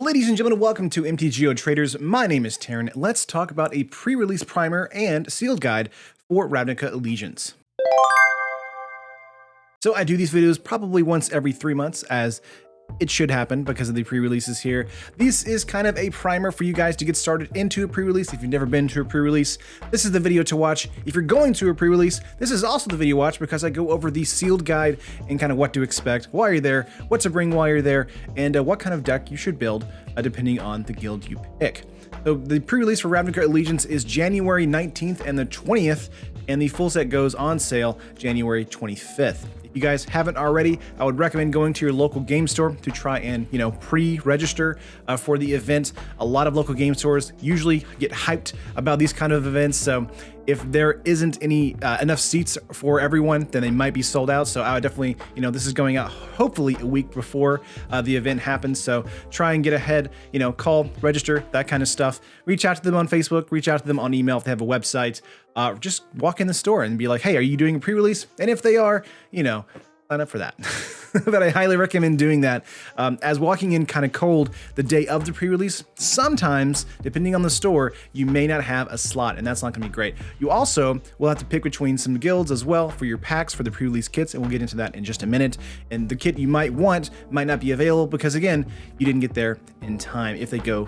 Ladies and gentlemen, welcome to MTGO Traders. My name is Terran. Let's talk about a pre-release primer and sealed guide for Ravnica Allegiance. So I do these videos probably once every 3 months, as it should happen because of the pre-releases here. This is kind of a primer for you guys to get started into a pre-release. If you've never been to a pre-release, this is the video to watch. If you're going to a pre-release, this is also the video to watch because I go over the sealed guide and kind of what to expect while you're there, what to bring while you're there, and what kind of deck you should build depending on the guild you pick. So the pre-release for Ravnica Allegiance is January 19th and the 20th, and the full set goes on sale January 25th. If you guys haven't already, I would recommend going to your local game store to try and, pre-register for the event. A lot of local game stores usually get hyped about these kind of events, so if there isn't any enough seats for everyone, then they might be sold out. So I would definitely, this is going out hopefully a week before the event happens. So try and get ahead, call, register, that kind of stuff. Reach out to them on Facebook, reach out to them on email if they have a website. Just walk in the store and be like, hey, are you doing a pre-release? And if they are, sign up for that. But I highly recommend doing that. As walking in kind of cold the day of the pre-release, sometimes, depending on the store, you may not have a slot, and that's not going to be great. You also will have to pick between some guilds as well for your packs for the pre-release kits, and we'll get into that in just a minute. And the kit you might want might not be available because, again, you didn't get there in time if they go,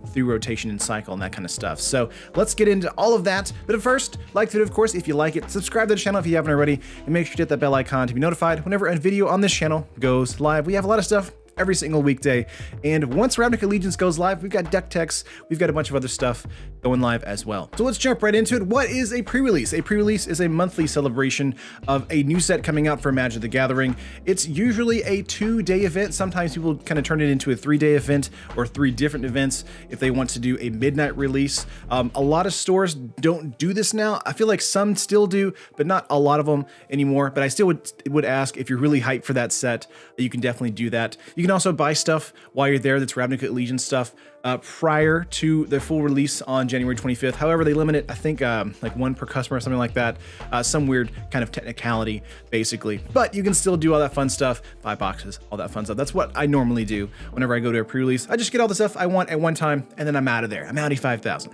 through rotation and cycle and that kind of stuff. So let's get into all of that. But first, like the video, of course, if you like it, subscribe to the channel if you haven't already, and make sure you hit that bell icon to be notified whenever a video on this channel goes live. We have a lot of stuff every single weekday, and once Ravnica Allegiance goes live, we've got deck techs, we've got a bunch of other stuff going live as well. So let's jump right into it. What is a pre-release? A pre-release is a monthly celebration of a new set coming out for Magic the Gathering. It's usually a 2-day event. Sometimes people kind of turn it into a 3-day event or 3 different events if they want to do a midnight release. A lot of stores don't do this now. I feel like some still do, but not a lot of them anymore. But I still would ask, if you're really hyped for that set, you can definitely do that. You can also buy stuff while you're there that's Ravnica Allegiance stuff prior to the full release on January 25th. However, they limit it, I think, like 1 per customer or something like that. Some weird kind of technicality, basically. But you can still do all that fun stuff, buy boxes, all that fun stuff. That's what I normally do whenever I go to a pre-release. I just get all the stuff I want at one time, and then I'm out of there. I'm out of 5,000.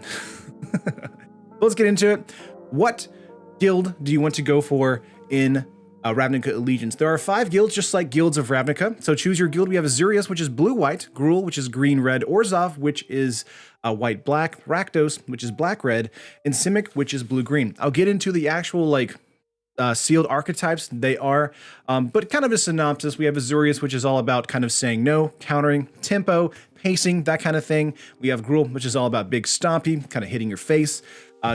Let's get into it. What guild do you want to go for in Ravnica Allegiance? There are 5 guilds, just like guilds of Ravnica. So choose your guild. We have Azorius, which is blue-white, Gruul, which is green-red, Orzhov, which is white-black, Rakdos, which is black-red, and Simic, which is blue-green. I'll get into the actual sealed archetypes they are, but kind of a synopsis. We have Azorius, which is all about kind of saying no, countering, tempo, pacing, that kind of thing. We have Gruul, which is all about big stompy, kind of hitting your face,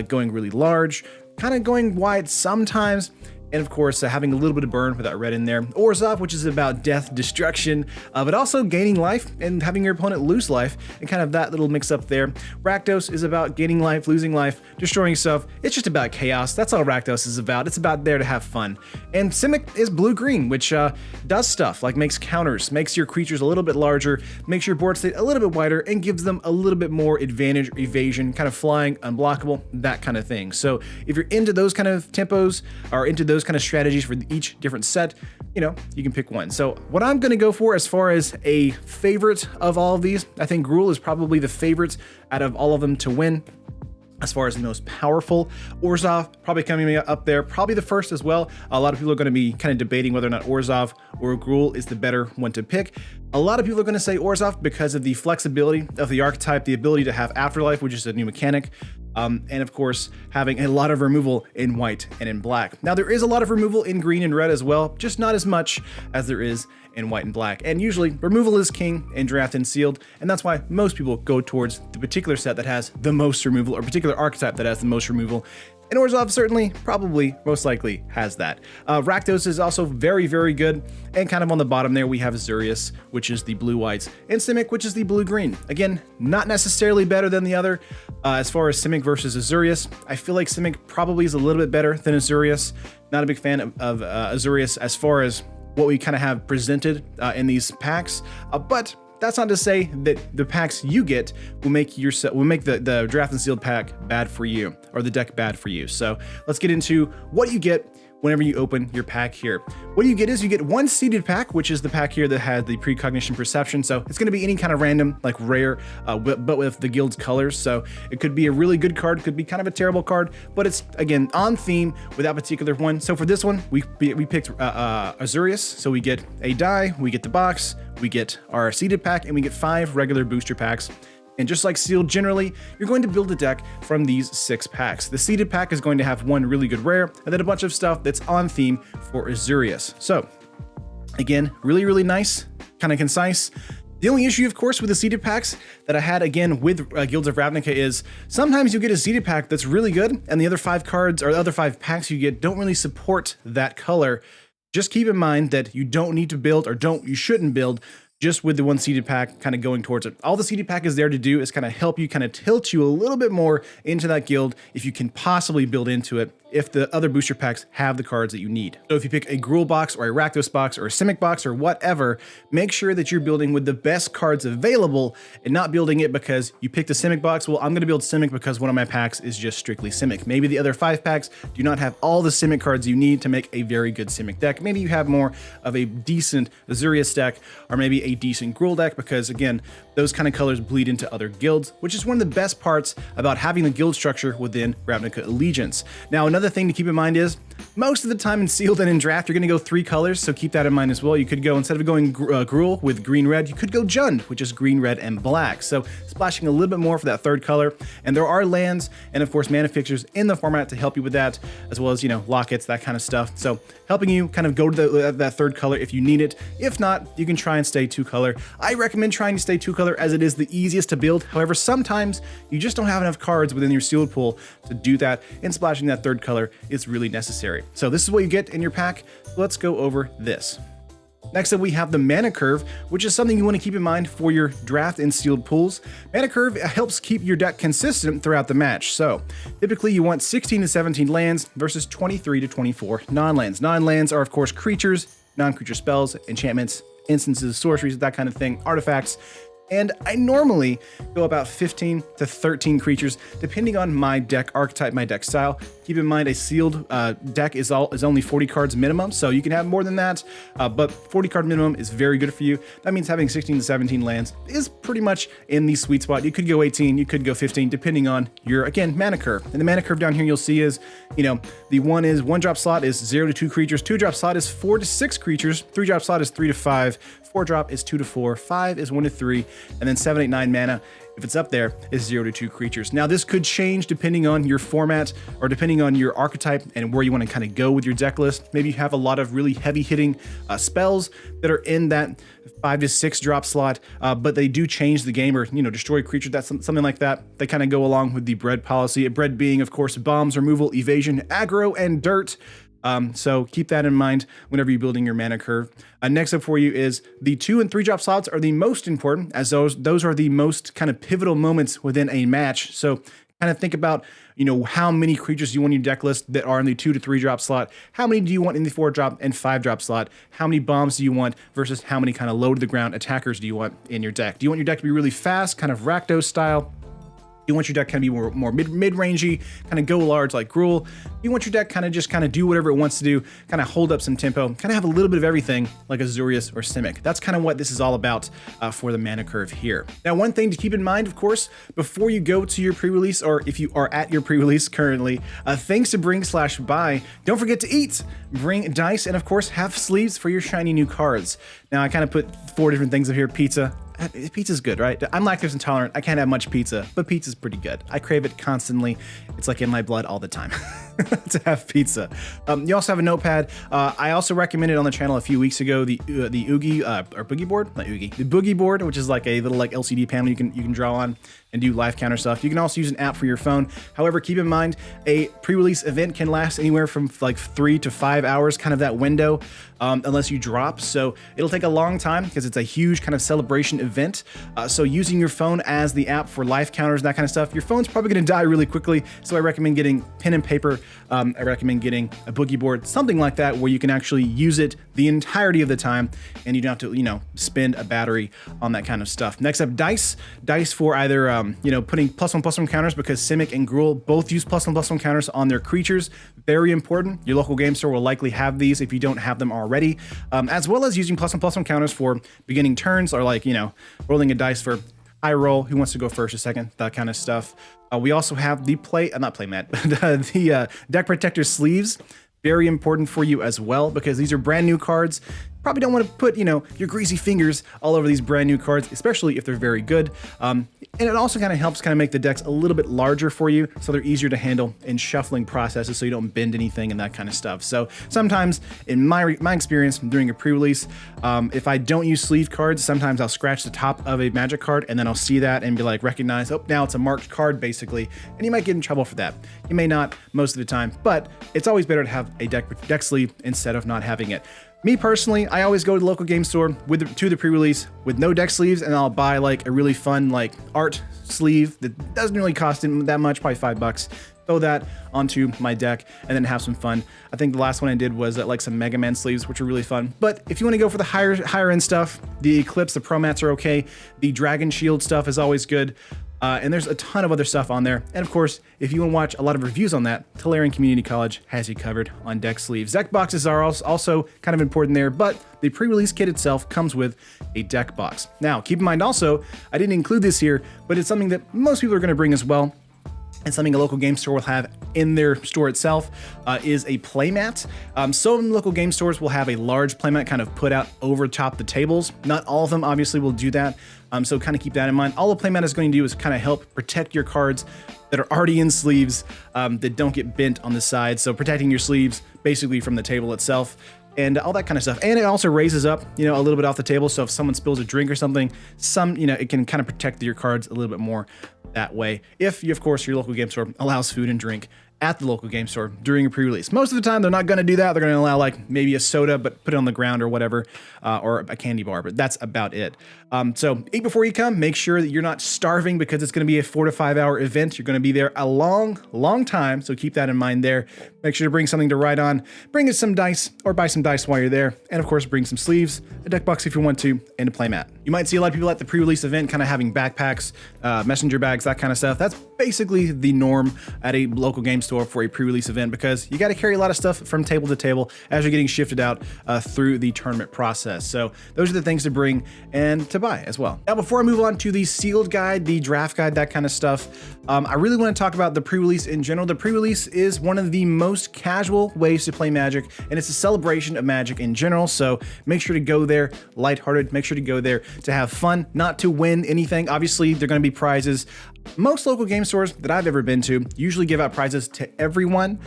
going really large, kind of going wide sometimes, and of course, having a little bit of burn with that red in there. Orzhov, which is about death, destruction, but also gaining life and having your opponent lose life, and kind of that little mix up there. Rakdos is about gaining life, losing life, destroying stuff. It's just about chaos. That's all Rakdos is about. It's about there to have fun. And Simic is blue-green, which does stuff like makes counters, makes your creatures a little bit larger, makes your board state a little bit wider, and gives them a little bit more advantage, evasion, kind of flying, unblockable, that kind of thing. So if you're into those kind of tempos, or into those kind of strategies for each different set, you can pick one. So what I'm going to go for as far as a favorite of all of these, I think Gruul is probably the favorite out of all of them to win as far as the most powerful. Orzhov probably coming up there, probably the first as well. A lot of people are going to be kind of debating whether or not Orzhov or Gruul is the better one to pick. A lot of people are going to say Orzhov because of the flexibility of the archetype, the ability to have afterlife, which is a new mechanic, and of course having a lot of removal in white and in black. Now there is a lot of removal in green and red as well, just not as much as there is in white and black. And usually removal is king in draft and sealed, and that's why most people go towards the particular set that has the most removal, or particular archetype that has the most removal. And Orzhov certainly, probably, most likely has that. Rakdos is also very, very good. And kind of on the bottom there, we have Azorius, which is the blue-whites, and Simic, which is the blue-green. Again, not necessarily better than the other. As far as Simic versus Azorius, I feel like Simic probably is a little bit better than Azorius. Not a big fan of Azorius as far as what we kind of have presented in these packs, but that's not to say that the packs you get will make the draft and sealed pack bad for you, or the deck bad for you. So let's get into what you get whenever you open your pack here. What you get is you get one seeded pack, which is the pack here that had the precognition perception. So it's going to be any kind of random, like rare, but with the guild's colors. So it could be a really good card, could be kind of a terrible card, but it's again on theme with that particular one. So for this one, we picked Azorius. So we get a die, we get the box, we get our seeded pack, and we get 5 regular booster packs. And just like sealed, generally, you're going to build a deck from these 6 packs. The seeded pack is going to have one really good rare, and then a bunch of stuff that's on theme for Azorius. So, again, really, really nice, kind of concise. The only issue, of course, with the seeded packs that I had, again, with Guilds of Ravnica is sometimes you get a seeded pack that's really good, and the other 5 cards, or the other 5 packs you get don't really support that color. Just keep in mind that you don't need to build, or you shouldn't build, just with the one seeded pack kind of going towards it. All the seeded pack is there to do is kind of help you, kind of tilt you a little bit more into that guild if you can possibly build into it, if the other booster packs have the cards that you need. So if you pick a Gruul box or a Rakdos box or a Simic box or whatever, make sure that you're building with the best cards available and not building it because you picked a Simic box. Well, I'm going to build Simic because one of my packs is just strictly Simic. Maybe the other 5 packs do not have all the Simic cards you need to make a very good Simic deck. Maybe you have more of a decent Azorius deck or maybe a decent Gruul deck because, again, those kind of colors bleed into other guilds, which is one of the best parts about having the guild structure within Ravnica Allegiance. Now, another thing to keep in mind is most of the time in sealed and in draft, you're going to go 3 colors, so keep that in mind as well. You could go, instead of going Gruul with green-red, you could go Jund, which is green, red, and black. So splashing a little bit more for that 3rd color. And there are lands and, of course, mana fixtures in the format to help you with that, as well as, you know, lockets, that kind of stuff. So helping you kind of go to that 3rd color if you need it. If not, you can try and stay 2 color. I recommend trying to stay 2 color as it is the easiest to build. However, sometimes you just don't have enough cards within your sealed pool to do that, and splashing that 3rd color is really necessary. So this is what you get in your pack. Let's go over this. Next up, we have the mana curve, which is something you want to keep in mind for your draft and sealed pools. Mana curve helps keep your deck consistent throughout the match. So typically you want 16 to 17 lands versus 23 to 24 non-lands. Non-lands are, of course, creatures, non-creature spells, enchantments, instances, sorceries, that kind of thing, artifacts. And I normally go about 15 to 13 creatures, depending on my deck archetype, my deck style. Keep in mind, a sealed deck is only 40 cards minimum, so you can have more than that, but 40 card minimum is very good for you. That means having 16 to 17 lands is pretty much in the sweet spot. You could go 18, you could go 15, depending on your, again, mana curve. And the mana curve down here you'll see is, you know, the 1-drop slot is 0 to 2 creatures, 2-drop slot is 4 to 6 creatures, 3-drop slot is 3 to 5, 4-drop is 2 to 4, 5 is 1 to 3, and then 7, 8, 9 mana, if it's up there, is 0 to 2 creatures. Now this could change depending on your format or depending on your archetype and where you want to kind of go with your deck list. Maybe you have a lot of really heavy hitting spells that are in that 5 to 6 drop slot, but they do change the game, or, you know, destroy creature, that's something like that. They kind of go along with the bread policy. Bread being, of course, bombs, removal, evasion, aggro, and dirt. So keep that in mind whenever you're building your mana curve. Next up for you is the 2 and 3 drop slots are the most important, as those are the most kind of pivotal moments within a match. So kind of think about, you know, how many creatures you want in your deck list that are in the 2 to 3 drop slot. How many do you want in the 4 drop and 5 drop slot? How many bombs do you want versus how many kind of low to the ground attackers do you want in your deck? Do you want your deck to be really fast, kind of Rakdos style? You want your deck kind of be more mid-rangey, kind of go large like Gruul. You want your deck kind of just kind of do whatever it wants to do, kind of hold up some tempo, kind of have a little bit of everything like Azorius or Simic. That's kind of what this is all about for the mana curve here. Now, one thing to keep in mind, of course, before you go to your pre-release, or if you are at your pre-release currently, things to bring/buy. Don't forget to eat, bring dice, and of course have sleeves for your shiny new cards. Now, I kind of put 4 different things up here. Pizza. Pizza's good, right? I'm lactose intolerant. I can't have much pizza, but pizza's pretty good. I crave it constantly. It's like in my blood all the time to have pizza. You also have a notepad. I also recommended on the channel a few weeks ago the Oogie or Boogie board, not Oogie, the Boogie board, which is like a little like LCD panel you can draw on and do live counter stuff. You can also use an app for your phone. However, keep in mind a pre-release event can last anywhere from like 3 to 5 hours, kind of that window, unless you drop. So it'll take a long time because it's a huge kind of celebration event. So using your phone as the app for life counters, that kind of stuff, your phone's probably going to die really quickly. So I recommend getting pen and paper. I recommend getting a Boogie board, something like that, where you can actually use it the entirety of the time and you don't have to, you know, spend a battery on that kind of stuff. Next up, dice. Dice for either you know, putting +1/+1 counters, because Simic and Gruul both use +1/+1 counters on their creatures. Very important. Your local game store will likely have these if you don't have them already, as well as using +1/+1 counters for beginning turns, or like, you know, rolling a dice for high roll, who wants to go first or second, that kind of stuff. We also have the the deck protector sleeves. Very important for you as well, because these are brand new cards. Probably don't want to put, you know, your greasy fingers all over these brand new cards, especially if they're very good. And it also kind of helps kind of make the decks a little bit larger for you, so they're easier to handle in shuffling processes, so you don't bend anything and that kind of stuff. So sometimes, in my experience doing a pre-release, if I don't use sleeve cards, sometimes I'll scratch the top of a Magic card, and then I'll see that and be like, recognize, oh, now it's a marked card, basically, and you might get in trouble for that. You may not most of the time, but it's always better to have a deck sleeve instead of not having it. Me personally, I always go to the local game store to the pre-release with no deck sleeves, and I'll buy like a really fun like art sleeve that doesn't really cost that much, probably $5. Throw that onto my deck and then have some fun. I think the last one I did was like some Mega Man sleeves, which are really fun. But if you want to go for the higher end stuff, the Eclipse, the Pro Mats are okay. The Dragon Shield stuff is always good. And there's a ton of other stuff on there. And of course, if you want to watch a lot of reviews on that, Terran Community College has you covered on deck sleeves. Deck boxes are also kind of important there, but the pre-release kit itself comes with a deck box. Now, keep in mind also, I didn't include this here, but it's something that most people are going to bring as well, and something a local game store will have in their store itself, is a playmat. Some local game stores will have a large playmat kind of put out over top the tables. Not all of them obviously will do that, so kind of keep that in mind. All the playmat is going to do is kind of help protect your cards that are already in sleeves, that don't get bent on the side. So protecting your sleeves basically from the table itself, and all that kind of stuff. And it also raises up, you know, a little bit off the table. So if someone spills a drink or something, you know, it can kind of protect your cards a little bit more that way. If you, of course, your local game store allows food and drink at the local game store during a pre-release. Most of the time, they're not going to do that. They're going to allow like maybe a soda, but put it on the ground or whatever, or a candy bar, but that's about it. So eat before you come. Make sure that you're not starving, because it's going to be a 4 to 5 hour event. You're going to be there a long time. So keep that in mind there. Make sure to bring something to write on. Bring us some dice, or buy some dice while you're there. And of course, bring some sleeves, a deck box if you want to, and a playmat. You might see a lot of people at the pre-release event kind of having backpacks, messenger bags, that kind of stuff. That's basically the norm at a local game store for a pre-release event, because you got to carry a lot of stuff from table to table as you're getting shifted out through the tournament process. So those are the things to bring and to buy as well. Now, before I move on to the sealed guide, the draft guide, that kind of stuff, I really want to talk about the pre-release in general. The pre-release is one of the most casual ways to play Magic, and it's a celebration of Magic in general. So make sure to go there lighthearted. Make sure to go there to have fun, not to win anything. Obviously, there are going to be prizes. Most local game stores that I've ever been to usually give out prizes to everyone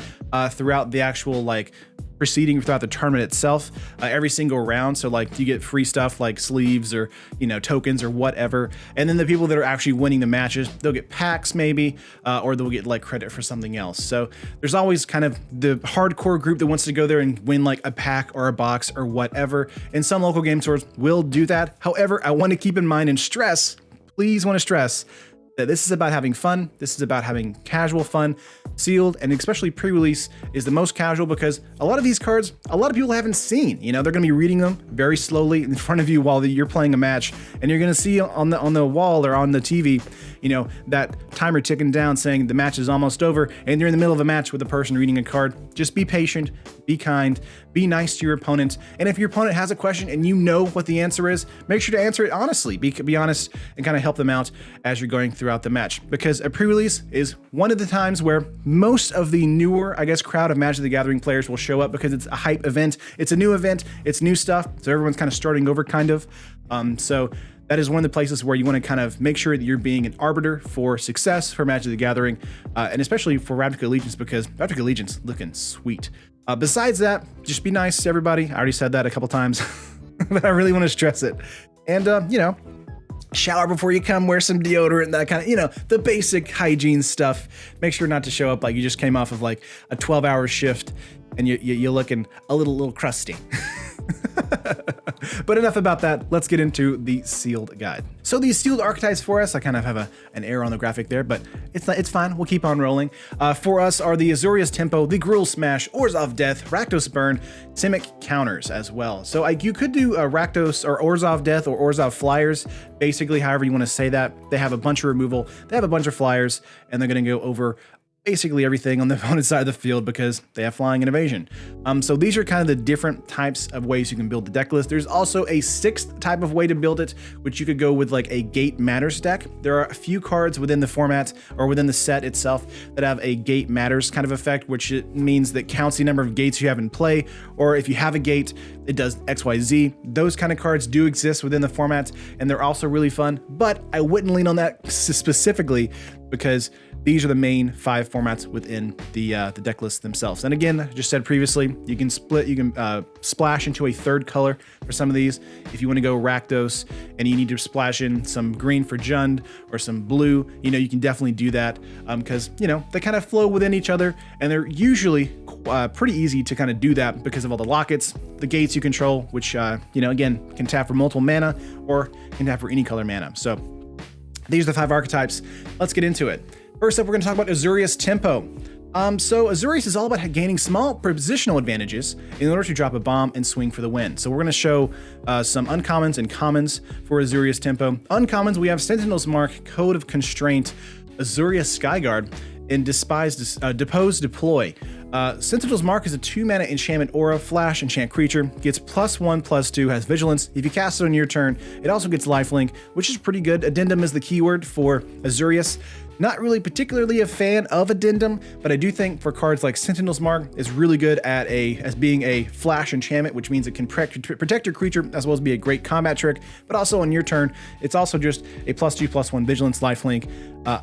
throughout the actual like proceeding throughout the tournament itself, every single round. So like you get free stuff like sleeves or, you know, tokens or whatever. And then the people that are actually winning the matches, they'll get packs maybe, or they'll get like credit for something else. So there's always kind of the hardcore group that wants to go there and win like a pack or a box or whatever. And some local game stores will do that. However, I want to keep in mind and stress, please want to stress, that this is about having fun. This is about having casual fun. Sealed, and especially pre-release, is the most casual, because a lot of these cards, a lot of people haven't seen. You know, they're going to be reading them very slowly in front of you while you're playing a match, and you're going to see on the wall or on the TV, you know, that timer ticking down saying the match is almost over, and you're in the middle of a match with a person reading a card. Just be patient, be kind, be nice to your opponent, and if your opponent has a question and you know what the answer is, make sure to answer it honestly. Be honest and kind of help them out as you're going throughout the match, because a pre-release is one of the times where most of the newer, I guess, crowd of Magic the Gathering players will show up, because it's a hype event. It's a new event. It's new stuff. So everyone's kind of starting over, kind of. So that is one of the places where you want to kind of make sure that you're being an arbiter for success for Magic the Gathering, and especially for Ravnica Allegiance, because Ravnica Allegiance looking sweet. Besides that, just be nice to everybody. I already said that a couple times, but I really want to stress it. And, you know, shower before you come, wear some deodorant, that kind of, you know, the basic hygiene stuff. Make sure not to show up like you just came off of like a 12-hour shift and you're looking a little crusty. But enough about that. Let's get into the sealed guide. So these sealed archetypes for us, I kind of have an error on the graphic there, but it's fine. We'll keep on rolling. For us are the Azorius Tempo, the Gruul Smash, Orzhov Death, Rakdos Burn, Simic counters as well. So you could do a Rakdos or Orzhov Death or Orzhov Flyers, basically however you want to say that. They have a bunch of removal, they have a bunch of flyers, and they're going to go over basically everything on the opponent's side of the field because they have flying and evasion. So these are kind of the different types of ways you can build the deck list. There's also a sixth type of way to build it, which you could go with like a Gate Matters deck. There are a few cards within the format or within the set itself that have a Gate Matters kind of effect, which it means that counts the number of gates you have in play, or if you have a gate, it does XYZ. Those kind of cards do exist within the format, and they're also really fun, but I wouldn't lean on that specifically because these are the main 5 formats within the deck list themselves. And again, I just said previously, you can splash into a third color for some of these. If you want to go Rakdos and you need to splash in some green for Jund or some blue, you can definitely do that because, they kind of flow within each other, and they're usually pretty easy to kind of do that because of all the lockets, the gates you control, which, again, can tap for multiple mana or can tap for any color mana. So these are the 5 archetypes. Let's get into it. First up, we're going to talk about Azorius Tempo. So Azorius is all about gaining small positional advantages in order to drop a bomb and swing for the win. So we're going to show some uncommons and commons for Azorius Tempo. Uncommons, we have Sentinel's Mark, Code of Constraint, Azorius Skyguard, and Depose Deploy. Sentinel's Mark is a 2-mana enchantment aura, flash, enchant creature, gets +1/+2, has vigilance. If you cast it on your turn, it also gets lifelink, which is pretty good. Addendum is the keyword for Azorius. Not really particularly a fan of Addendum, but I do think for cards like Sentinel's Mark, it's really good at as being a flash enchantment, which means it can protect your creature as well as be a great combat trick. But also on your turn, it's also just a +2/+1 vigilance lifelink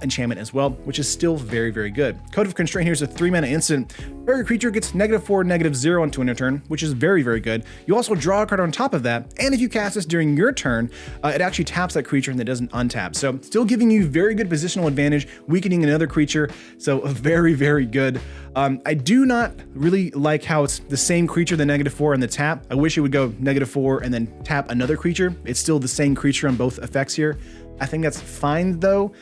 enchantment as well, which is still very, very good. Code of Constraint here is a 3-mana instant. Every creature gets -4, -0 onto your turn, which is very, very good. You also draw a card on top of that, and if you cast this during your turn, it actually taps that creature and it doesn't untap. So still giving you very good positional advantage, weakening another creature, so very, very good. I do not really like how it's the same creature, the -4 and the tap. I wish it would go -4 and then tap another creature. It's still the same creature on both effects here. I think that's fine though,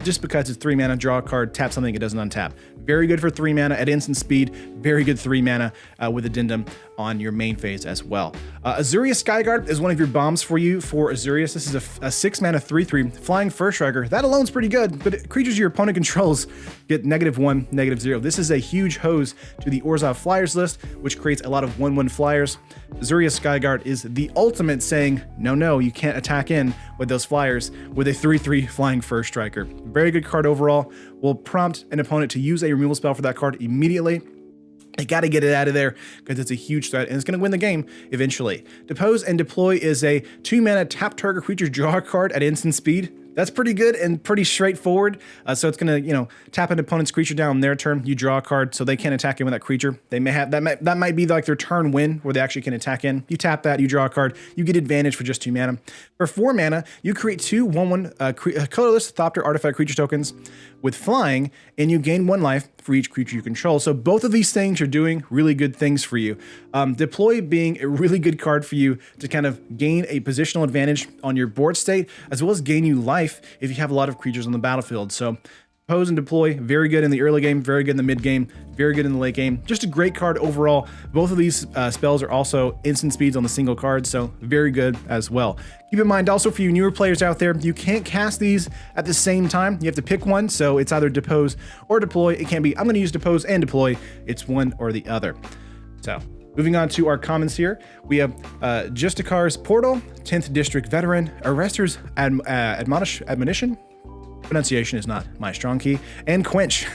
just because it's 3 mana, draw a card, tap something, it doesn't untap. Very good for 3 mana at instant speed, very good 3 mana with Addendum on your main phase as well. Azorius Skyguard is one of your bombs for you for Azorius. This is a 6 mana 3/3 flying first striker. That alone's pretty good, but creatures your opponent controls get -1, -0. This is a huge hose to the Orzhov Flyers list, which creates a lot of 1/1 flyers. Azorius Skyguard is the ultimate saying, no, you can't attack in with those flyers with a 3/3 flying first striker. Very good card overall. Will prompt an opponent to use a removal spell for that card immediately. They got to get it out of there because it's a huge threat and it's going to win the game eventually. Depose and Deploy is a 2-mana tap target creature, draw a card at instant speed. That's pretty good and pretty straightforward. So it's going to, tap an opponent's creature down on their turn. You draw a card, so they can't attack in with that creature. They may have that might be like their turn win, where they actually can attack in. You tap that, you draw a card, you get advantage for just 2 mana. For 4 mana, you create 2 1/1 colorless Thopter artifact creature tokens with flying, and you gain 1 life for each creature you control. So both of these things are doing really good things for you. Deploy being a really good card for you to kind of gain a positional advantage on your board state, as well as gain you life if you have a lot of creatures on the battlefield. So Pose and Deploy, very good in the early game, very good in the mid game, very good in the late game. Just a great card overall. Both of these spells are also instant speeds on the single card, so very good as well. Keep in mind also for you newer players out there, you can't cast these at the same time. You have to pick one, so it's either Depose or Deploy. It can't be, I'm going to use Depose and Deploy. It's one or the other. So moving on to our comments here, we have Justicar's Portal, 10th District Veteran, Arrester's Admonition, pronunciation is not my strong key, and Quench.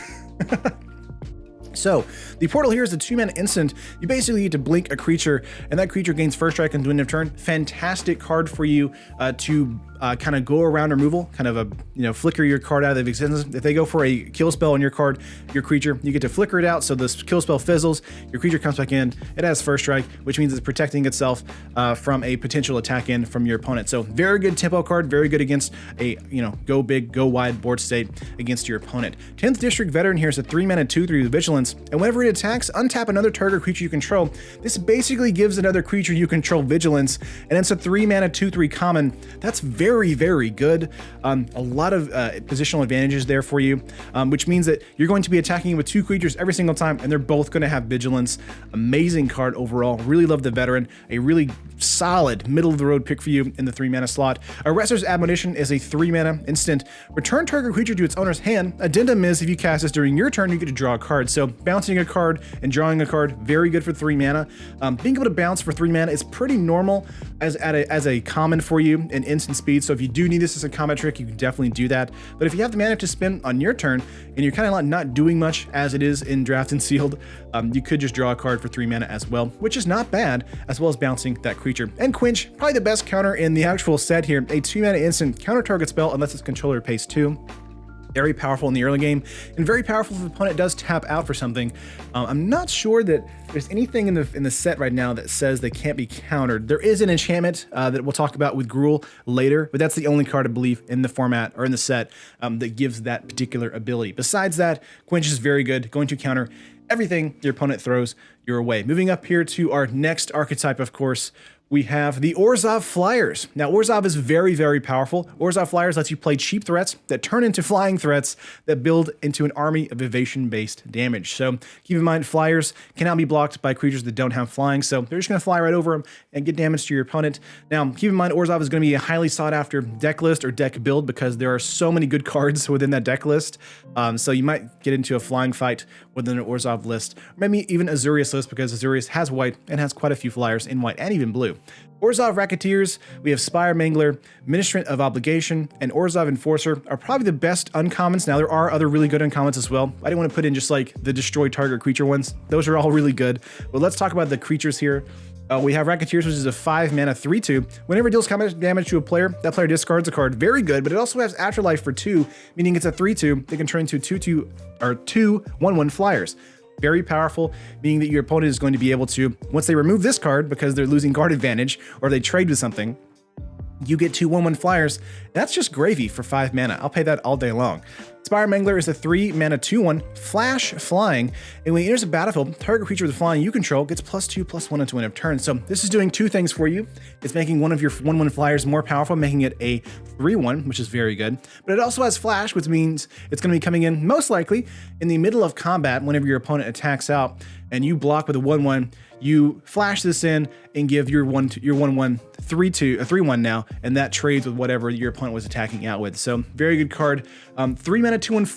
So the Portal here is a 2-mana instant. You basically need to blink a creature, and that creature gains first strike and end of turn. Fantastic card for you to kind of go around removal, kind of flicker your card out of existence. If they go for a kill spell on your card, your creature, you get to flicker it out, so this kill spell fizzles, your creature comes back in, it has first strike, which means it's protecting itself from a potential attack in from your opponent. So very good tempo card, very good against a go big, go wide board state against your opponent. 10th District Veteran here is a 3-mana 2/3 with vigilance. Vigilance, and whenever it attacks, untap another target creature you control. This basically gives another creature you control Vigilance, and it's a 3-mana 2/3 common. That's very, very good. A lot of positional advantages there for you, which means that you're going to be attacking with 2 creatures every single time, and they're both going to have Vigilance. Amazing card overall. Really love the Veteran. A really solid middle-of-the-road pick for you in the 3-mana slot. Arrester's Admonition is a 3-mana instant. Return target creature to its owner's hand. Addendum is if you cast this during your turn, you get to draw a card. So bouncing a card and drawing a card, very good for 3 mana. Being able to bounce for 3 mana is pretty normal as a common for you in instant speed. So if you do need this as a combat trick, you can definitely do that. But if you have the mana to spend on your turn and you're kind of not doing much as it is in Draft and Sealed, you could just draw a card for 3 mana as well, which is not bad, as well as bouncing that creature. And Quench, probably the best counter in the actual set here. A 2-mana instant counter target spell unless its controller pays 2. Very powerful in the early game, and very powerful if the opponent does tap out for something. I'm not sure that there's anything in the set right now that says they can't be countered. There is an enchantment that we'll talk about with Gruul later, but that's the only card I believe in the format or in the set that gives that particular ability. Besides that, Quench is very good, going to counter everything your opponent throws your way. Moving up here to our next archetype, of course, we have the Orzhov Flyers. Now, Orzhov is very, very powerful. Orzhov Flyers lets you play cheap threats that turn into flying threats that build into an army of evasion-based damage. So keep in mind, Flyers cannot be blocked by creatures that don't have flying, so they're just going to fly right over them and get damage to your opponent. Now, keep in mind, Orzhov is going to be a highly sought-after deck list or deck build because there are so many good cards within that deck list. So you might get into a flying fight within an Orzhov list, or maybe even Azorius list because Azorius has white and has quite a few flyers in white and even blue. Orzhov Racketeers, we have Spire Mangler, Ministrant of Obligation, and Orzhov Enforcer are probably the best uncommons. Now, there are other really good uncommons as well. I didn't want to put in just like the destroy target creature ones. Those are all really good. But let's talk about the creatures here. We have Racketeers, which is a 5-mana 3/2. Whenever it deals combat damage to a player, that player discards a card. Very good, but it also has Afterlife for 2, meaning it's a 3/2. They can turn into 2/2 or 2 1/1 flyers. Very powerful, meaning that your opponent is going to be able to, once they remove this card because they're losing card advantage or they trade with something, you get 2 1/1 flyers. That's just gravy for 5 mana. I'll pay that all day long. Spire Mangler is a 3-mana 2/1 flash flying, and when it enters the battlefield, target creature with flying you control gets +2/+1 until end of turn. So this is doing 2 things for you. It's making one of your 1/1 flyers more powerful, making it a 3/1, which is very good. But it also has flash, which means it's going to be coming in most likely in the middle of combat whenever your opponent attacks out, and you block with a 1/1. You flash this in and give your 1/1 3/1 now, and that trades with whatever your opponent was attacking out with. So very good card. 3-mana 2/1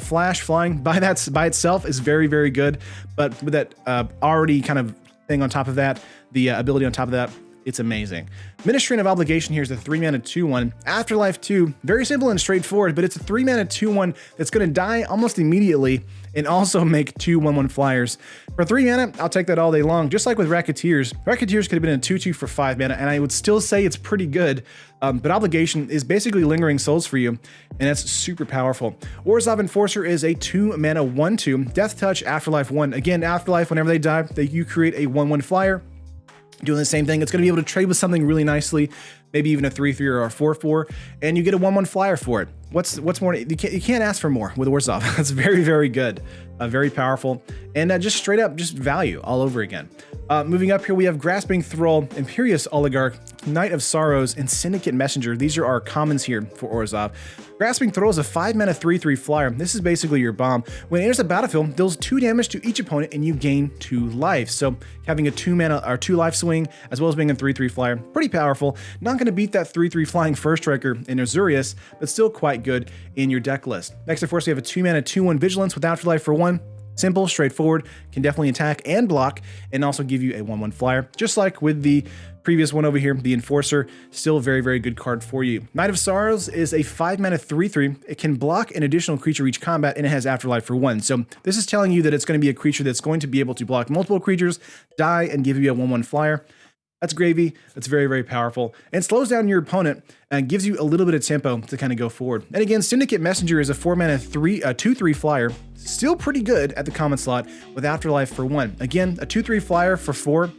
flash flying by itself is very, very good, but with that already kind of thing on top of that, the ability on top of that, it's amazing. Ministrant of Obligation here is a 3-mana 2/1. Afterlife 2, very simple and straightforward, but it's a 3-mana 2/1 that's going to die almost immediately and also make 2 1/1 flyers. For 3 mana, I'll take that all day long. Just like with Racketeers. Racketeers could have been a 2/2 for 5 mana, and I would still say it's pretty good. But Obligation is basically Lingering Souls for you, and that's super powerful. Orzhov Enforcer is a 2-mana 1/2. Death Touch, Afterlife 1. Again, Afterlife, whenever they die, you create a 1/1 flyer. Doing the same thing. It's going to be able to trade with something really nicely, maybe even a 3/3 or a 4/4, and you get a 1/1 flyer for it. What's more? You can't ask for more with Orzhov. That's very, very good, very powerful, and just straight up just value all over again. Moving up here, we have Grasping Thrall, Imperious Oligarch, Knight of Sorrows, and Syndicate Messenger. These are our commons here for Orzhov. Grasping Thrall is a 5-mana 3/3 flyer. This is basically your bomb. When it enters the battlefield, deals 2 damage to each opponent, and you gain 2 life. So having a 2-mana or 2 life swing, as well as being a 3/3 flyer, pretty powerful. Not going to beat that 3/3 flying first striker in Azorius, but still quite good in your deck list. Next, of course, we have a 2-mana 2/1 Vigilance with Afterlife for 1. Simple, straightforward, can definitely attack and block, and also give you a 1/1 flyer. Just like with the previous one over here, the Enforcer, still a very, very good card for you. Knight of Sorrows is a 5-mana 3/3. It can block an additional creature each combat, and it has Afterlife for 1. So this is telling you that it's going to be a creature that's going to be able to block multiple creatures, die, and give you a 1/1 flyer. That's gravy. That's very, very powerful. And slows down your opponent and gives you a little bit of tempo to kind of go forward. And again, Syndicate Messenger is a 4-mana 2/3 flyer. Still pretty good at the common slot with Afterlife for 1. Again, a 2/3 flyer for 4.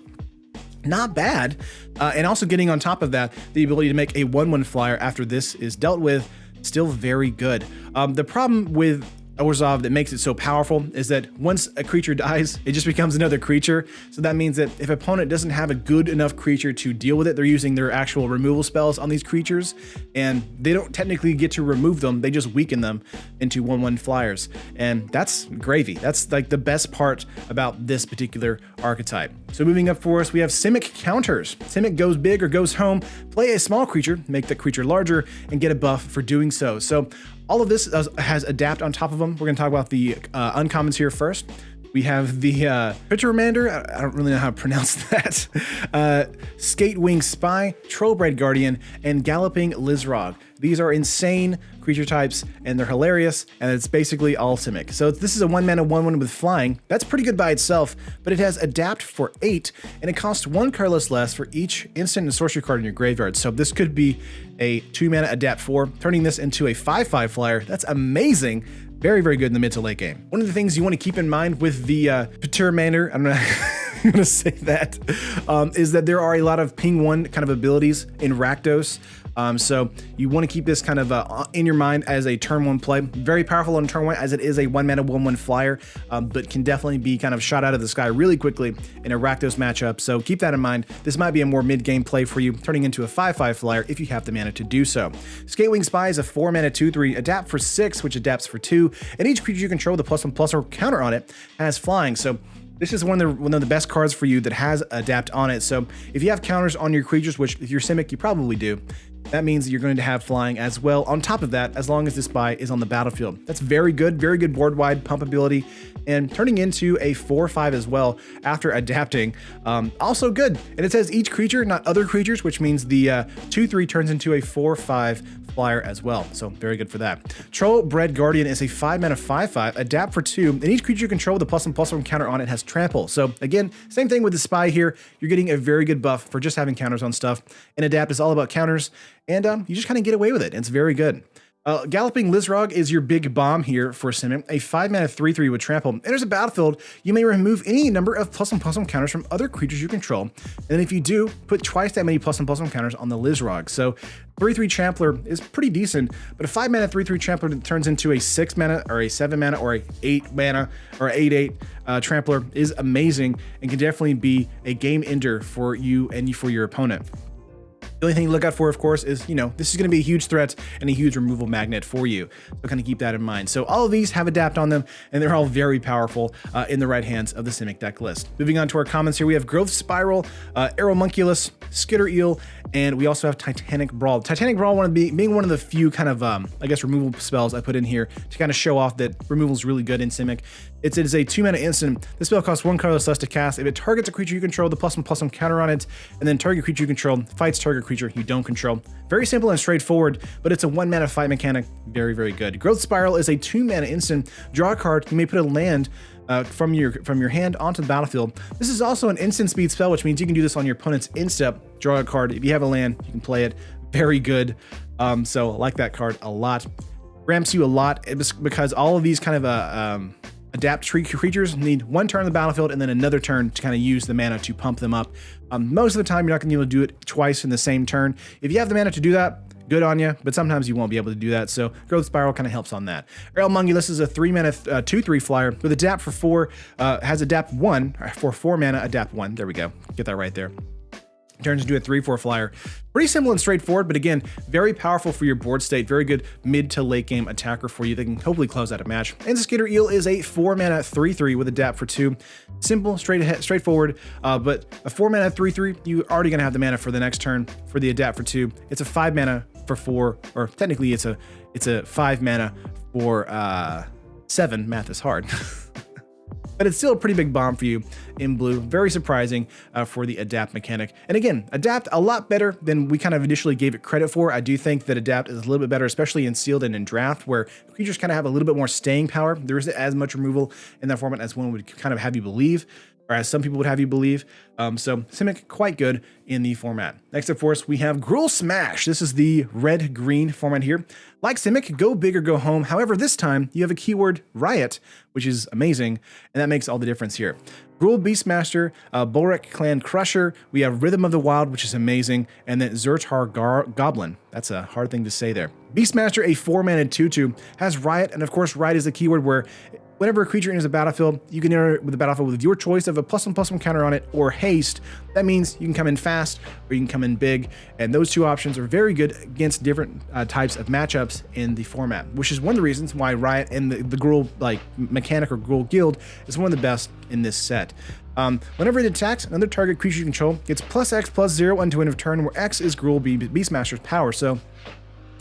Not bad. And also getting on top of that, the ability to make a 1/1 flyer after this is dealt with. Still very good. The problem with Orzhov that makes it so powerful is that once a creature dies, it just becomes another creature. So that means that if an opponent doesn't have a good enough creature to deal with it, they're using their actual removal spells on these creatures, and they don't technically get to remove them, they just weaken them into 1/1 flyers. And that's gravy. That's like the best part about this particular archetype. So moving up for us, we have Simic counters. Simic goes big or goes home, play a small creature, make the creature larger, and get a buff for doing so. So all of this has adapt on top of them. We're going to talk about the uncommons here first. We have the Pitchermander, I don't really know how to pronounce that, Skatewing Spy, Trollbred Guardian, and Galloping Lizrog. These are insane creature types, and they're hilarious, and it's basically all Simic. So this is a 1-mana 1/1 with flying. That's pretty good by itself, but it has Adapt for 8, and it costs 1 colorless less for each instant and sorcery card in your graveyard. So this could be a 2-mana Adapt 4, turning this into a 5/5 flyer. That's amazing. Very, very good in the mid to late game. One of the things you want to keep in mind with the Pitchermander, I'm going to say that, is that there are a lot of ping 1 kind of abilities in Rakdos. So you want to keep this kind of in your mind as a turn 1 play. Very powerful on turn 1 as it is a 1-mana 1/1 flyer, but can definitely be kind of shot out of the sky really quickly in a Rakdos matchup. So keep that in mind. This might be a more mid-game play for you, turning into a 5/5 flyer if you have the mana to do so. Skatewing Spy is a 4-mana 2/3, adapt for 6, which adapts for 2, and each creature you control with a +1/+, or counter on it has flying. So this is one of the best cards for you that has adapt on it. So if you have counters on your creatures, which if you're Simic, you probably do, that means that you're going to have flying as well on top of that, as long as this spy is on the battlefield. That's very good board-wide pump ability, and turning into a 4/5 as well after adapting. Also good. And it says each creature, not other creatures, which means the 2/3 turns into a 4/5 flyer as well. So very good for that. Trollbred Guardian is a 5-mana 5/5, adapt for 2, and each creature you control with a +1/+1 counter on it has trample. So again, same thing with the spy here. You're getting a very good buff for just having counters on stuff, and adapt is all about counters, and you just kind of get away with it. It's very good. Galloping Lizrog is your big bomb here for Simic, a 5-mana 3/3 with trample. Enters a battlefield, you may remove any number of +1/+1 counters from other creatures you control, and if you do, put twice that many +1/+1 counters on the Lizrog. So 3/3 Trampler is pretty decent, but a 5-mana 3/3 Trampler that turns into a 6-mana or a 7-mana or a 8-mana or 8/8 Trampler is amazing, and can definitely be a game ender for you and for your opponent. The only thing to look out for, of course, is, this is going to be a huge threat and a huge removal magnet for you. So kind of keep that in mind. So all of these have adapt on them, and they're all very powerful in the right hands of the Simic deck list. Moving on to our comments here, we have Growth Spiral, Aeromunculus, Skitter Eel, and we also have Titanic Brawl. Titanic Brawl being one of the few kind of, removal spells I put in here to kind of show off that removal is really good in Simic. It is a 2-mana instant. This spell costs 1 colorless less to cast. If it targets a creature you control, the +1/+1 counter on it, and then target creature you control fights target creature you don't control. Very simple and straightforward, but it's a 1-mana fight mechanic. Very, very good. Growth Spiral is a 2-mana instant. Draw a card. You may put a land from your hand onto the battlefield. This is also an instant speed spell, which means you can do this on your opponent's instep. Draw a card. If you have a land, you can play it. Very good. So I like that card a lot. Ramps you a lot because all of these kind of adapt creatures need 1 turn on the battlefield and then another turn to kind of use the mana to pump them up. Most of the time, you're not going to be able to do it twice in the same turn. If you have the mana to do that, good on you, but sometimes you won't be able to do that, so Growth Spiral kind of helps on that. Aeromunculus is a 3-mana 2/3 flyer with adapt for 4, has adapt 1 for 4 mana, adapt 1. There we go. Get that right there. Turns into a 3/4 flyer. Pretty simple and straightforward, but again, very powerful for your board state. Very good mid to late game attacker for you that can hopefully close out a match. And the Skitter Eel is a 4-mana 3/3 with adapt for 2. Simple, straightforward, but a 4-mana 3/3, you're already gonna have the mana for the next turn for the adapt for 2. It's a 5-mana for 4, or technically it's a 5-mana for 7. Math is hard. But it's still a pretty big bomb for you in blue. Very surprising for the adapt mechanic. And again, adapt a lot better than we kind of initially gave it credit for. I do think that adapt is a little bit better, especially in sealed and in draft, where creatures kind of have a little bit more staying power. There isn't as much removal in that format as one would kind of have you believe. or as some people would have you believe. So Simic, quite good in the format. Next up for us, we have Gruul Smash. This is the red-green format here. Like Simic, go big or go home. However, this time you have a keyword Riot, which is amazing, and that makes all the difference here. Gruul Beastmaster, Bolrek Clan Crusher, we have Rhythm of the Wild, which is amazing, and then Zertar Goblin. That's a hard thing to say there. Beastmaster, a 4-mana 2/2, has Riot, and of course Riot is the keyword where whenever a creature enters the battlefield, you can enter with the battlefield with your choice of a +1/+1 counter on it or haste. That means you can come in fast or you can come in big, and those two options are very good against different types of matchups in the format, which is one of the reasons why Riot and the Gruul mechanic or Gruul guild is one of the best in this set. Whenever it attacks, another target creature you control gets +X/+0 until end of turn, where X is Gruul Beastmaster's power. So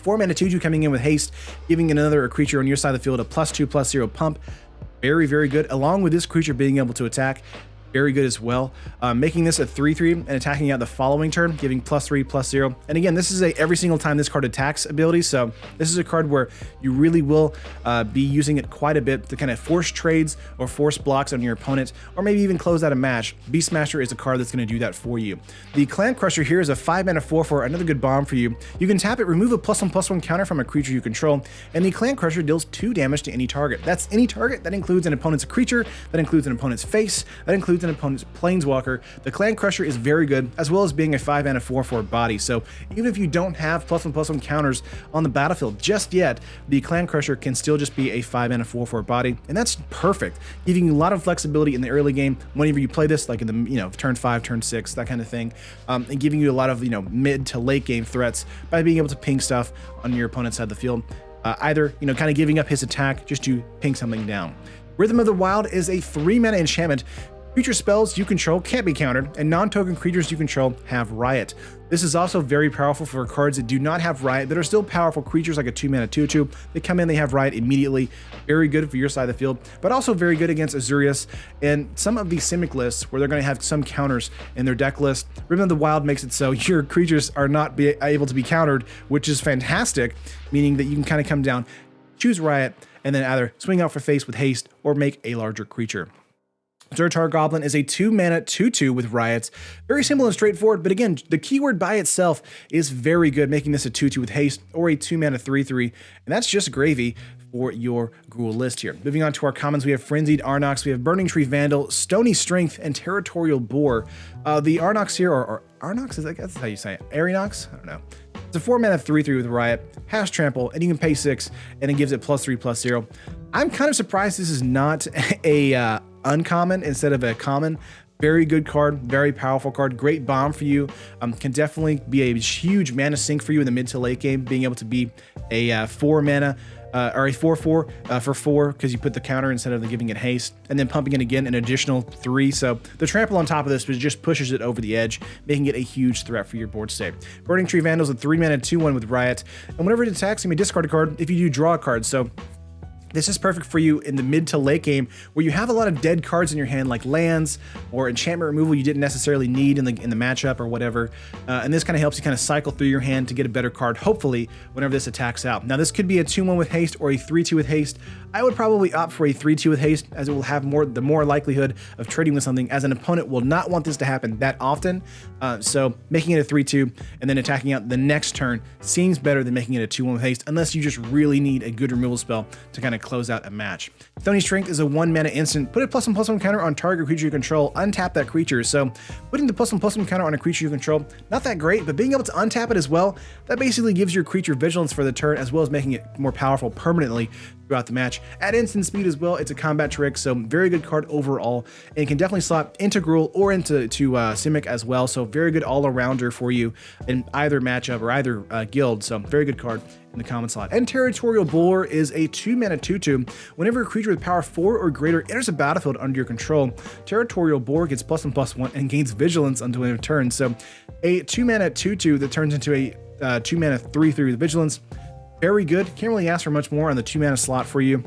4-mana 2/2 coming in with haste, giving another creature on your side of the field a +2/+0 pump. Very, very good. Along with this creature being able to attack, very good as well. Making this a 3/3 and attacking out the following turn, giving +3/+0. And again, this is a every single time this card attacks ability. So this is a card where you really will be using it quite a bit to kind of force trades or force blocks on your opponent, or maybe even close out a match. Beastmaster is a card that's going to do that for you. The Clan Crusher here is a 5-mana 4/4, another good bomb for you. You can tap it, remove a +1/+1 counter from a creature you control, and the Clan Crusher deals 2 damage to any target. That's any target. That includes an opponent's creature, that includes an opponent's face, that includes an opponent's planeswalker. The Clan Crusher is very good, as well as being a 5-mana 4/4 body. So even if you don't have +1/+1 counters on the battlefield just yet, the Clan Crusher can still just be a 5-mana 4/4 body, and that's perfect, giving you a lot of flexibility in the early game whenever you play this, like in the turn 5, turn 6, that kind of thing, and giving you a lot of mid to late game threats by being able to ping stuff on your opponent's side of the field. Either kind of giving up his attack just to ping something down. Rhythm of the Wild is a 3-mana enchantment. Creature spells you control can't be countered, and non-token creatures you control have Riot. This is also very powerful for cards that do not have Riot, that are still powerful creatures like a 2-mana 2/2. They come in, they have Riot immediately. Very good for your side of the field, but also very good against Azorius and some of these Simic lists where they're going to have some counters in their deck list. Rhythm of the Wild makes it so your creatures are not able to be countered, which is fantastic, meaning that you can kind of come down, choose Riot, and then either swing out for face with haste or make a larger creature. Zertar Goblin is a 2-mana 2/2 with Riots. Very simple and straightforward, but again, the keyword by itself is very good, making this a 2/2 with haste or a 2-mana 3/3, and that's just gravy for your Gruul list here. Moving on to our commons, we have Frenzied Arnox, we have Burning Tree Vandal, Stony Strength, and Territorial Boar. The Arnox here, or Arnox, that's how you say it, Arinox? I don't know. It's a 4-mana 3/3 with Riot, has Trample, and you can pay 6, and it gives it +3/+0. I'm kind of surprised this is not a uncommon instead of a common. Very good card, very powerful card, great bomb for you. Can definitely be a huge mana sink for you in the mid to late game, being able to be a 4-mana or a 4/4 for 4 because you put the counter instead of giving it haste, and then pumping it again an additional 3. So the trample on top of this just pushes it over the edge, making it a huge threat for your board state. Burning Tree Vandal is a 3-mana 2/1 with Riot, and whenever it attacks, you may discard a card if you do draw a card. So this is perfect for you in the mid to late game where you have a lot of dead cards in your hand, like lands or enchantment removal you didn't necessarily need in the matchup or whatever. And this kind of helps you kind of cycle through your hand to get a better card, hopefully, whenever this attacks out. Now, this could be a 2/1 with haste or a 3/2 with haste. I would probably opt for a 3/2 with haste, as it will have the more likelihood of trading with something, as an opponent will not want this to happen that often. So making it a 3/2 and then attacking out the next turn seems better than making it a 2/1 with haste, unless you just really need a good removal spell to kind of close out a match. Stony Strength is a 1-mana instant. Put a +1/+1 counter on target creature you control. Untap that creature. So putting the +1/+1 counter on a creature you control, not that great, but being able to untap it as well, that basically gives your creature vigilance for the turn, as well as making it more powerful permanently throughout the match. At instant speed as well, it's a combat trick, so very good card overall, and it can definitely slot into Gruul or into Simic as well, so very good all-arounder for you in either matchup or either guild, so very good card in the common slot. And Territorial Boar is a 2-mana 2/2. Whenever a creature with power 4 or greater enters a battlefield under your control, Territorial Boar gets +1/+1 and gains vigilance until end of turn, so a 2-mana 2/2 that turns into a 2-mana 3/3 with vigilance. Very good. Can't really ask for much more on the 2-mana slot for you.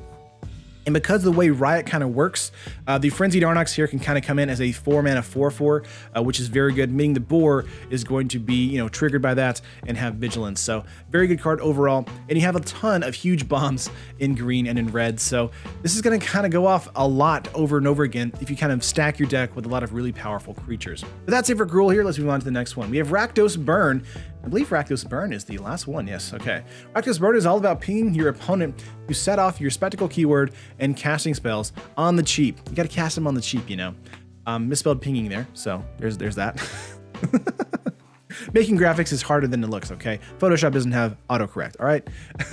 And because of the way Riot kind of works, the Frenzied Arnox here can kind of come in as a 4-mana 4/4, which is very good, meaning the boar is going to be, you know, triggered by that and have vigilance. So very good card overall. And you have a ton of huge bombs in green and in red. So this is going to kind of go off a lot over and over again if you kind of stack your deck with a lot of really powerful creatures. But that's it for Gruul here. Let's move on to the next one. We have Rakdos Burn. I believe Rakdos Burn is the last one. Yes, okay. Rakdos Burn is all about pinging your opponent to set off your spectacle keyword and casting spells on the cheap. You got to cast them on the cheap, you know. Misspelled pinging there, so there's that. Making graphics is harder than it looks, okay? Photoshop doesn't have autocorrect, all right?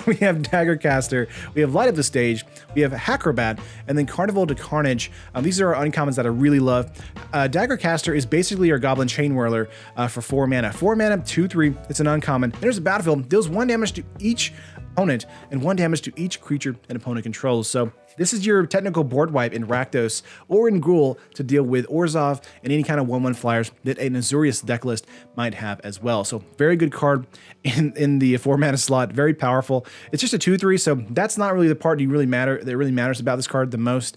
We have Daggercaster, we have Light Up the Stage, we have Hacrobat, and then Carnival to Carnage. These are our uncommons that I really love. Daggercaster is basically our Goblin Chain Whirler for 4 mana. 4 mana, 2/3, it's an uncommon. Enters the battlefield, deals 1 damage to each opponent and 1 damage to each creature an opponent controls. So this is your technical board wipe in Rakdos or in Gruul to deal with Orzhov and any kind of 1/1 flyers that an Azorius deck list might have as well. So very good card in the 4 mana slot, very powerful. It's just a 2/3, so that's not really the part that really matters about this card the most.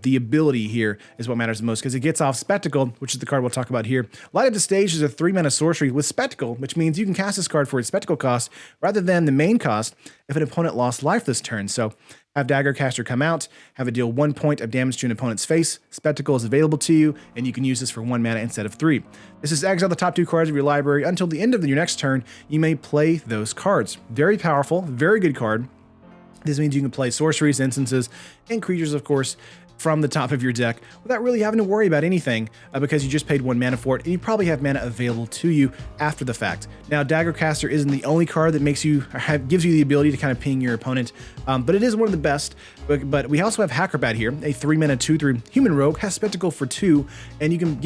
The ability here is what matters the most because it gets off Spectacle, which is the card we'll talk about here. Light Up the Stage is a 3 mana sorcery with Spectacle, which means you can cast this card for its Spectacle cost rather than the main cost if an opponent lost life this turn. So have Daggercaster come out, have it deal 1 point of damage to an opponent's face. Spectacle is available to you, and you can use this for 1 mana instead of 3. This is exile the top 2 cards of your library until the end of your next turn. You may play those cards. Very powerful, very good card. This means you can play sorceries, instances, and creatures, of course, from the top of your deck without really having to worry about anything because you just paid 1 mana for it, and you probably have mana available to you after the fact. Now, Daggercaster isn't the only card that gives you the ability to kind of ping your opponent, but it is one of the best. But we also have Hacrobat here, a 3 mana 2/3 human rogue, has Spectacle for 2, and you can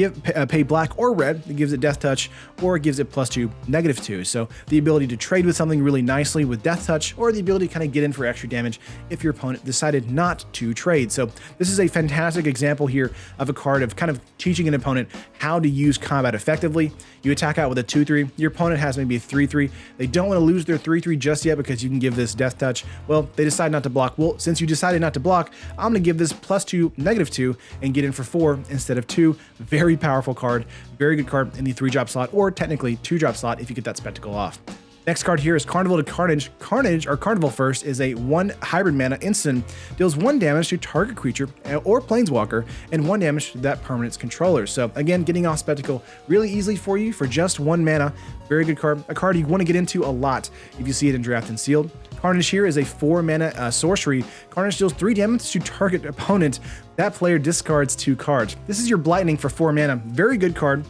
pay black or red. It gives it Death Touch, or it gives it +2, -2. So the ability to trade with something really nicely with Death Touch, or the ability to kind of get in for extra damage if your opponent decided not to trade. So this is a fantastic example here of a card of kind of teaching an opponent how to use combat effectively. You attack out with a 2/3. Your opponent has maybe a 3/3. They don't want to lose their 3/3 just yet because you can give this Death Touch. Well, they decide not to block. Well, since you decided not to block, I'm going to give this +2, -2, and get in for 4 instead of 2. Very powerful card. Very good card in the 3-drop slot, or technically 2-drop slot if you get that Spectacle off. Next card here is Carnival to Carnage. Carnage, or Carnival first, is a 1 hybrid mana instant. Deals 1 damage to target creature or planeswalker and 1 damage to that permanent's controller. So again, getting off Spectacle really easily for you for just 1 mana. Very good card. A card you want to get into a lot if you see it in Draft and Sealed. Carnage here is a 4 mana sorcery. Carnage deals 3 damage to target opponent. That player discards 2 cards. This is your Blightning for 4 mana. Very good card,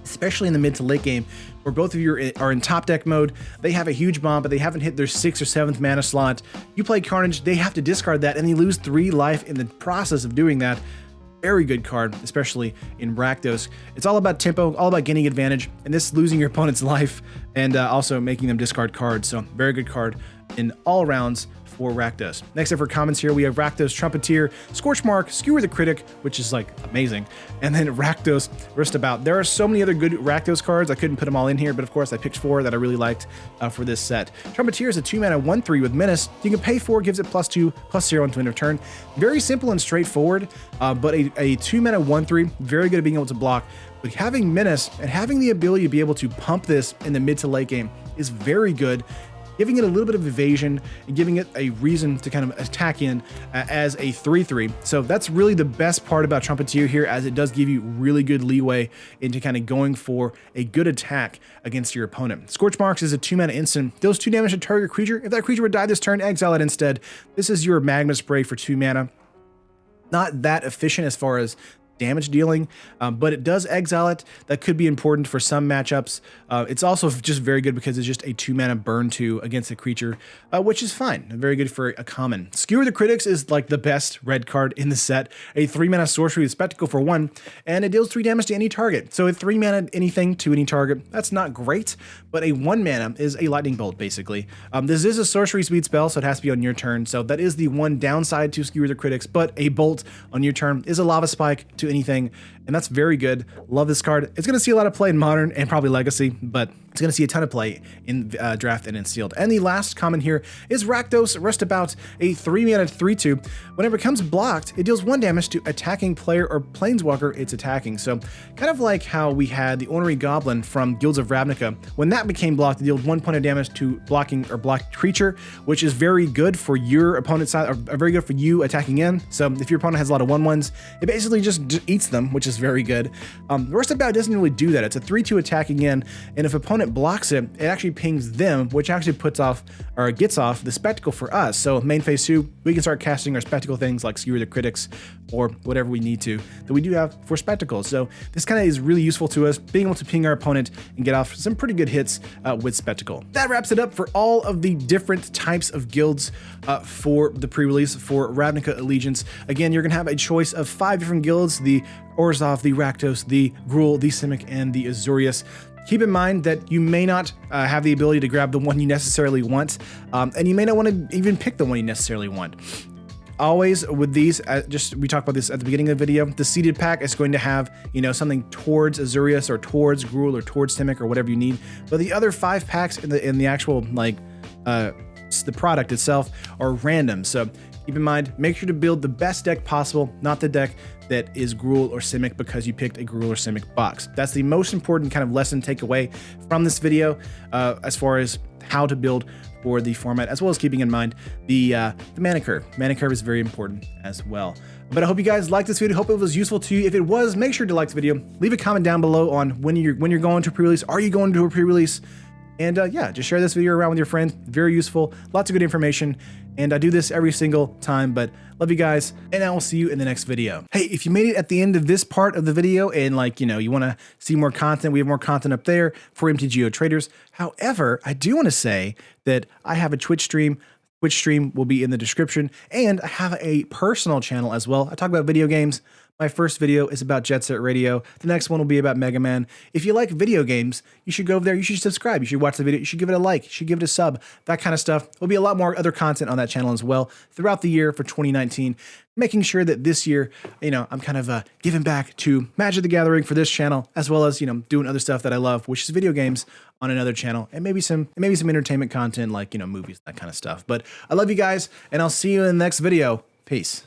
especially in the mid to late game, where both of you are in top deck mode. They have a huge bomb, but they haven't hit their 6th or 7th mana slot. You play Carnage, they have to discard that, and they lose 3 life in the process of doing that. Very good card, especially in Rakdos. It's all about tempo, all about gaining advantage, and this losing your opponent's life and also making them discard cards. So very good card in all rounds for Rakdos. Next up for comments here, we have Rakdos Trumpeteer, Scorchmark, Skewer the Critic, which is like amazing, and then Rakdos Ristabout. There are so many other good Rakdos cards. I couldn't put them all in here, but of course I picked 4 that I really liked for this set. Trumpeteer is a 2 mana 1/3 with Menace. You can pay 4, gives it +2, +0 until end of turn. Very simple and straightforward, but a 2 mana 1/3, very good at being able to block. But having Menace and having the ability to be able to pump this in the mid to late game is very good, giving it a little bit of evasion and giving it a reason to kind of attack in as a 3/3. So that's really the best part about Trumpeteer here, as it does give you really good leeway into kind of going for a good attack against your opponent. Scorchmarks is a 2 mana instant, deals 2 damage to target creature. If that creature would die this turn, exile it instead. This is your Magma Spray for 2 mana. Not that efficient as far as damage dealing, but it does exile it. That could be important for some matchups. It's also just very good because it's just a 2 mana burn 2 against a creature, which is fine. Very good for a common. Skewer the Critics is like the best red card in the set. A 3 mana sorcery with Spectacle for 1, and it deals 3 damage to any target. So a 3 mana anything to any target, that's not great, but a 1 mana is a lightning bolt basically. This is a sorcery speed spell, so it has to be on your turn. So that is the one downside to Skewer the Critics, but a bolt on your turn is a lava spike to anything, and that's very good. Love this card. It's going to see a lot of play in Modern and probably Legacy, but It's going to see a ton of play in draft and in sealed. And the last common here is Rakdos, Rustabout, a 3-mana 3/2. Whenever it becomes blocked, it deals 1 damage to attacking player or planeswalker it's attacking. So kind of like how we had the Ornery Goblin from Guilds of Ravnica. When that became blocked, it deals 1 point of damage to blocking or blocked creature, which is very good for your opponent's side, or very good for you attacking in. So if your opponent has a lot of 1/1s, it basically just eats them, which is very good. Rustabout doesn't really do that. It's a 3/2 attacking in, and if opponent blocks it, it actually pings them, which actually puts off or gets off the spectacle for us. So main phase 2, we can start casting our spectacle things like Skewer the Critics or whatever we need to that we do have for spectacles. So this kind of is really useful to us, being able to ping our opponent and get off some pretty good hits with spectacle. That wraps it up for all of the different types of guilds for the pre-release for Ravnica Allegiance. Again, you're gonna have a choice of 5 different guilds: the Orzhov, the Rakdos, the Gruul, the Simic, and the Azorius. Keep in mind that you may not have the ability to grab the one you necessarily want, and you may not want to even pick the one you necessarily want. Always with these, we talked about this at the beginning of the video, the seeded pack is going to have, you know, something towards Azorius or towards Gruul or towards Simic or whatever you need. But the other 5 packs in the actual, like, the product itself are random. So keep in mind, make sure to build the best deck possible, not the deck that is Gruul or Simic because you picked a Gruul or Simic box. That's the most important kind of lesson takeaway from this video as far as how to build for the format, as well as keeping in mind the mana curve. Mana curve is very important as well. But I hope you guys liked this video. Hope it was useful to you. If it was, make sure to like the video. Leave a comment down below on when you're going to a pre-release. Are you going to a pre-release? And yeah, just share this video around with your friends. Very useful, lots of good information. And I do this every single time, but love you guys, and I will see you in the next video. Hey, if you made it at the end of this part of the video and, like, you know, you want to see more content, we have more content up there for MTGO traders. However, I do want to say that I have a Twitch stream. Twitch stream will be in the description, and I have a personal channel as well. I talk about video games. My first video is about Jet Set Radio. The next one will be about Mega Man. If you like video games, you should go over there. You should subscribe. You should watch the video. You should give it a like. You should give it a sub. That kind of stuff. There'll be a lot more other content on that channel as well throughout the year for 2019. Making sure that this year, you know, I'm kind of giving back to Magic the Gathering for this channel, as well as, you know, doing other stuff that I love, which is video games on another channel, and maybe some entertainment content like, you know, movies, that kind of stuff. But I love you guys, and I'll see you in the next video. Peace.